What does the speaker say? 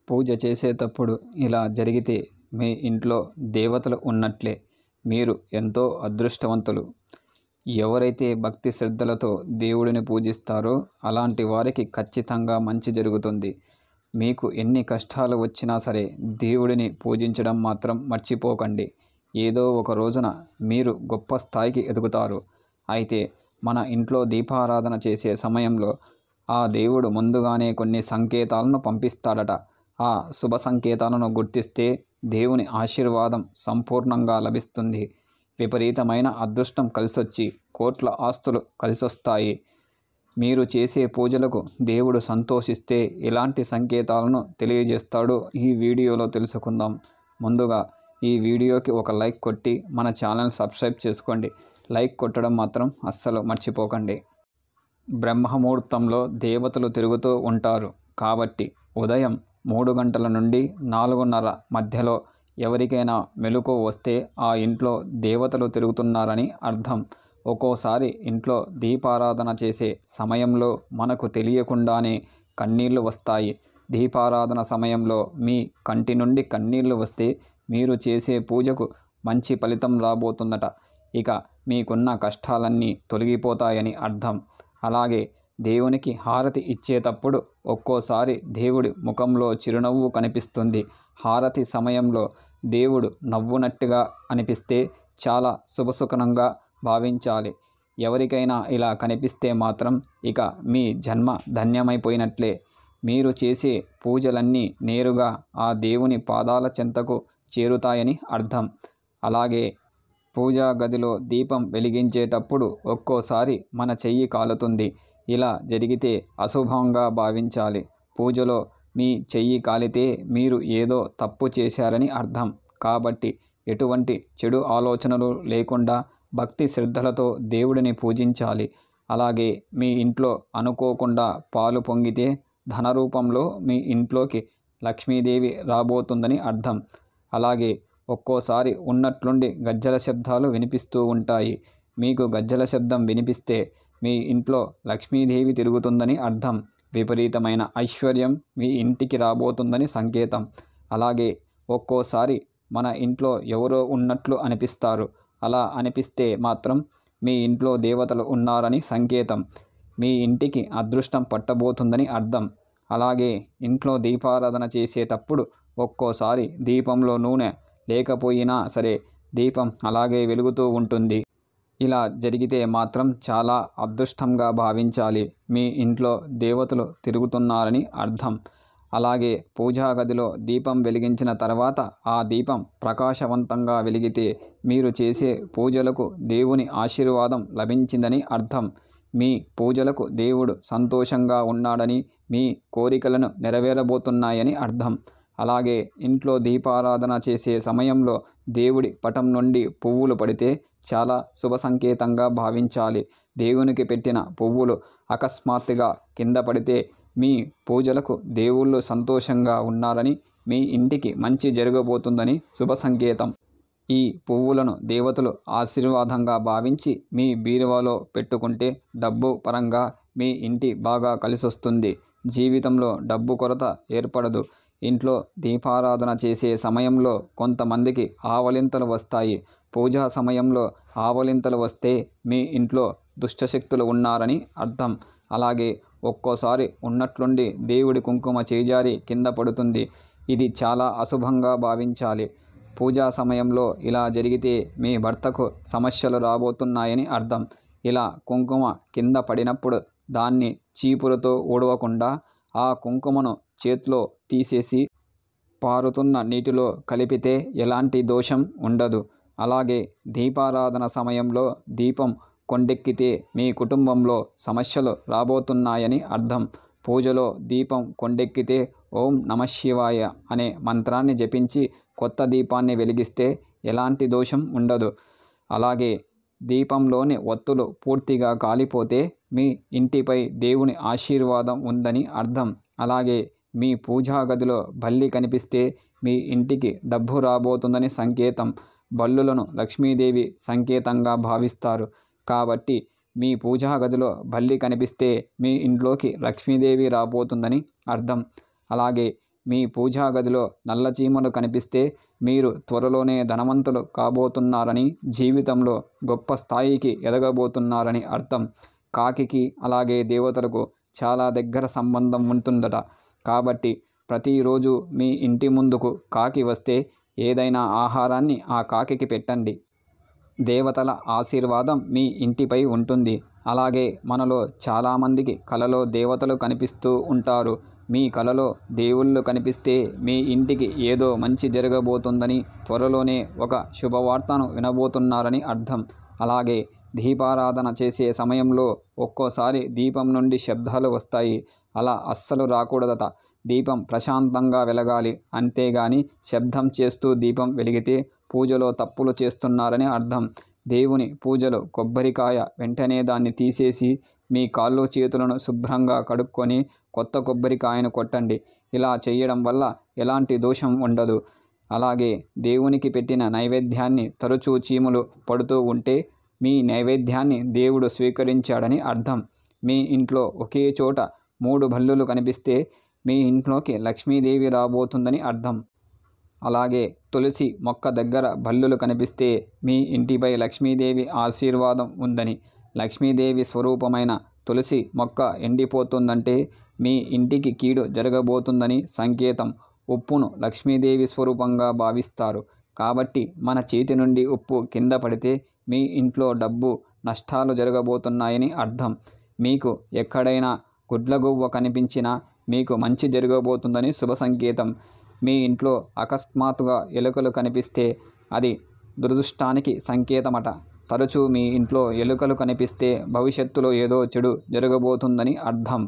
పూజ చేసేటప్పుడు ఇలా జరిగితే మీ ఇంట్లో దేవతలు ఉన్నట్లే. మీరు ఎంతో అదృష్టవంతులు. ఎవరైతే భక్తి శ్రద్ధలతో దేవుడిని పూజిస్తారో అలాంటి వారికి ఖచ్చితంగా మంచి జరుగుతుంది. మీకు ఎన్ని కష్టాలు వచ్చినా సరే దేవుడిని పూజించడం మాత్రం మర్చిపోకండి. ఏదో ఒక రోజున మీరు గొప్ప స్థాయికి ఎదుగుతారు. అయితే మన ఇంట్లో దీపారాధన చేసే సమయంలో ఆ దేవుడు ముందుగానే కొన్ని సంకేతాలను పంపిస్తాడట. ఆ శుభ సంకేతాలను గుర్తిస్తే దేవుని ఆశీర్వాదం సంపూర్ణంగా లభిస్తుంది. విపరీతమైన అదృష్టం కలిసొచ్చి కోట్ల ఆస్తులు కలిసొస్తాయి. మీరు చేసే పూజలకు దేవుడు సంతోషిస్తే ఎలాంటి సంకేతాలను తెలియజేస్తాడో ఈ వీడియోలో తెలుసుకుందాం. ముందుగా ఈ వీడియోకి ఒక లైక్ కొట్టి మన ఛానల్ సబ్స్క్రైబ్ చేసుకోండి. లైక్ కొట్టడం మాత్రం అస్సలు మర్చిపోకండి. బ్రహ్మముహూర్తంలో దేవతలు తిరుగుతూ ఉంటారు కాబట్టి ఉదయం 3 గంటల నుండి 4:30 మధ్యలో ఎవరికైనా మెలకువ వస్తే ఆ ఇంట్లో దేవతలు తిరుగుతున్నారని అర్థం. ఒక్కోసారి ఇంట్లో దీపారాధన చేసే సమయంలో మనకు తెలియకుండానే కన్నీళ్లు వస్తాయి. దీపారాధన సమయంలో మీ కంటి నుండి కన్నీళ్లు వస్తే మీరు చేసే పూజకు మంచి ఫలితం రాబోతుందట. ఇక మీకున్న కష్టాలన్నీ తొలగిపోతాయని అర్థం. అలాగే దేవునికి హారతి ఇచ్చేటప్పుడు ఒక్కోసారి దేవుడి ముఖంలో చిరునవ్వు కనిపిస్తుంది. హారతి సమయంలో దేవుడు నవ్వునట్టుగా అనిపిస్తే చాలా శుభసుఖనంగా భావించాలి. ఎవరికైనా ఇలా కనిపిస్తే మాత్రం ఇక మీ జన్మ ధన్యమైపోయినట్లే. మీరు చేసే పూజలన్నీ నేరుగా ఆ దేవుని పాదాల చెంతకు చేరుతాయని అర్థం. అలాగే పూజా గదిలో దీపం వెలిగించేటప్పుడు ఒక్కోసారి మన చెయ్యి కాలుతుంది. ఇలా జరిగితే అశుభంగా భావించాలి. పూజలో మీ చెయ్యి కాలితే మీరు ఏదో తప్పు చేశారని అర్థం. కాబట్టి ఎటువంటి చెడు ఆలోచనలు లేకుండా భక్తి శ్రద్ధలతో దేవుడిని పూజించాలి. అలాగే మీ ఇంట్లో అనుకోకుండా పాలు పొంగితే ధన రూపంలో మీ ఇంట్లోకి లక్ష్మీదేవి రాబోతుందని అర్థం. అలాగే ఒక్కోసారి ఉన్నట్లుండి గజ్జల శబ్దాలు వినిపిస్తూ ఉంటాయి. మీకు గజ్జల శబ్దం వినిపిస్తే మీ ఇంట్లో లక్ష్మీదేవి తిరుగుతుందని అర్థం. విపరీతమైన ఐశ్వర్యం మీ ఇంటికి రాబోతుందని సంకేతం. అలాగే ఒక్కోసారి మన ఇంట్లో ఎవరో ఉన్నట్లు అనిపిస్తారు. అలా అనిపిస్తే మాత్రం మీ ఇంట్లో దేవతలు ఉన్నారని సంకేతం. మీ ఇంటికి అదృష్టం పట్టబోతుందని అర్థం. అలాగే ఇంట్లో దీపారాధన చేసేటప్పుడు ఒక్కోసారి దీపంలో నూనె లేకపోయినా సరే దీపం అలాగే వెలుగుతూ ఉంటుంది. ఇలా జరిగితే మాత్రం చాలా అదృష్టంగా భావించాలి. మీ ఇంట్లో దేవతలు తిరుగుతున్నారని అర్థం. అలాగే పూజా గదిలో దీపం వెలిగించిన తర్వాత ఆ దీపం ప్రకాశవంతంగా వెలిగితే మీరు చేసే పూజలకు దేవుని ఆశీర్వాదం లభించిందని అర్థం. మీ పూజలకు దేవుడు సంతోషంగా ఉన్నాడని, మీ కోరికలను నెరవేరబోతున్నాయని అర్థం. అలాగే ఇంట్లో దీపారాధన చేసే సమయంలో దేవుడి పటం నుండి పువ్వులు పడితే చాలా శుభ సంకేతంగా భావించాలి. దేవునికి పెట్టిన పువ్వులు అకస్మాత్తుగా కింద పడితే మీ పూజలకు దేవుళ్ళు సంతోషంగా ఉన్నారని, మీ ఇంటికి మంచి జరగబోతుందని శుభ సంకేతం. ఈ పువ్వులను దేవతలు ఆశీర్వాదంగా భావించి మీ బీరువాలో పెట్టుకుంటే డబ్బు పరంగా మీ ఇంటి బాగా కలిసొస్తుంది. జీవితంలో డబ్బు కొరత ఏర్పడదు. ఇంట్లో దీపారాధన చేసే సమయంలో కొంతమందికి ఆవలింతలు వస్తాయి. పూజా సమయంలో ఆవలింతలు వస్తే మీ ఇంట్లో దుష్టశక్తులు ఉన్నారని అర్థం. అలాగే ఒక్కోసారి ఉన్నట్లుండి దేవుడి కుంకుమ చేజారి కింద పడుతుంది. ఇది చాలా అశుభంగా భావించాలి. పూజా సమయంలో ఇలా జరిగితే మీ భర్తకు సమస్యలు రాబోతున్నాయని అర్థం. ఇలా కుంకుమ కింద పడినప్పుడు దాన్ని చీపురుతో ఊడవకుండా ఆ కుంకుమను చేతిలో తీసేసి పారుతున్న నీటిలో కలిపితే ఎలాంటి దోషం ఉండదు. అలాగే దీపారాధన సమయంలో దీపం కొండెక్కితే మీ కుటుంబంలో సమస్యలు రాబోతున్నాయని అర్థం. పూజలో దీపం కొండెక్కితే ఓం నమఃశివాయ అనే మంత్రాన్ని జపించి కొత్త దీపాన్ని వెలిగిస్తే ఎలాంటి దోషం ఉండదు. అలాగే దీపంలోని ఒత్తులు పూర్తిగా కాలిపోతే మీ ఇంటిపై దేవుని ఆశీర్వాదం ఉందని అర్థం. అలాగే మీ పూజా గదిలో బల్లి కనిపిస్తే మీ ఇంటికి డబ్బు రాబోతుందని సంకేతం. బల్లులను లక్ష్మీదేవి సంకేతంగా భావిస్తారు. కాబట్టి మీ పూజా గదిలో బల్లి కనిపిస్తే మీ ఇంట్లోకి లక్ష్మీదేవి రాబోతుందని అర్థం. అలాగే మీ పూజా గదిలో నల్ల చీమలు కనిపిస్తే మీరు త్వరలోనే ధనవంతులు కాబోతున్నారని, జీవితంలో గొప్ప స్థాయికి ఎదగబోతున్నారని అర్థం. కాకికి అలాగే దేవతలకు చాలా దగ్గర సంబంధం ఉంటుందట. కాబట్టి ప్రతిరోజు మీ ఇంటి ముందుకు కాకి వస్తే ఏదైనా ఆహారాన్ని ఆ కాకికి పెట్టండి. దేవతల ఆశీర్వాదం మీ ఇంటిపై ఉంటుంది. అలాగే మనలో చాలామందికి కలలో దేవతలు కనిపిస్తూ ఉంటారు. మీ కలలో దేవుళ్ళు కనిపిస్తే మీ ఇంటికి ఏదో మంచి జరగబోతుందని, త్వరలోనే ఒక శుభవార్తను వినబోతున్నారని అర్థం. అలాగే దీపారాధన చేసే సమయంలో ఒక్కోసారి దీపం నుండి శబ్దాలు వస్తాయి. అలా అస్సలు రాకూడదట. దీపం ప్రశాంతంగా వెలగాలి. అంతేగాని శబ్దం చేస్తూ దీపం వెలిగితే పూజలో తప్పులు చేస్తున్నారని అర్థం. దేవుని పూజలో కొబ్బరికాయ వెంటనే దాన్ని తీసేసి మీ కాళ్ళు చేతులను శుభ్రంగా కడుక్కొని కొత్త కొబ్బరికాయను కొట్టండి. ఇలా చేయడం వల్ల ఎలాంటి దోషం ఉండదు. అలాగే దేవునికి పెట్టిన నైవేద్యాన్ని తరచూ చీములు పడుతూ ఉంటే మీ నైవేద్యాన్ని దేవుడు స్వీకరించాడని అర్థం. మీ ఇంట్లో ఒకే చోట 3 బల్లులు కనిపిస్తే మీ ఇంట్లోకి లక్ష్మీదేవి రాబోతుందని అర్థం. అలాగే తులసి మొక్క దగ్గర బల్లులు కనిపిస్తే మీ ఇంటిపై లక్ష్మీదేవి ఆశీర్వాదం ఉందని, లక్ష్మీదేవి స్వరూపమైన తులసి మొక్క ఎండిపోతుందంటే మీ ఇంటికి కీడు జరగబోతుందని సంకేతం. ఉప్పును లక్ష్మీదేవి స్వరూపంగా భావిస్తారు. కాబట్టి మన చేతి నుండి ఉప్పు కింద పడితే మీ ఇంట్లో డబ్బు నష్టాలు జరగబోతున్నాయని అర్థం. మీకు ఎక్కడైనా గుడ్లగువ్వ కనిపించినా మీకు మంచి జరగబోతుందని శుభ సంకేతం. మీ ఇంట్లో అకస్మాత్తుగా ఎలుకలు కనిపిస్తే అది దురదృష్టానికి సంకేతమట. తరచూ మీ ఇంట్లో ఎలుకలు కనిపిస్తే భవిష్యత్తులో ఏదో చెడు జరగబోతుందని అర్థం.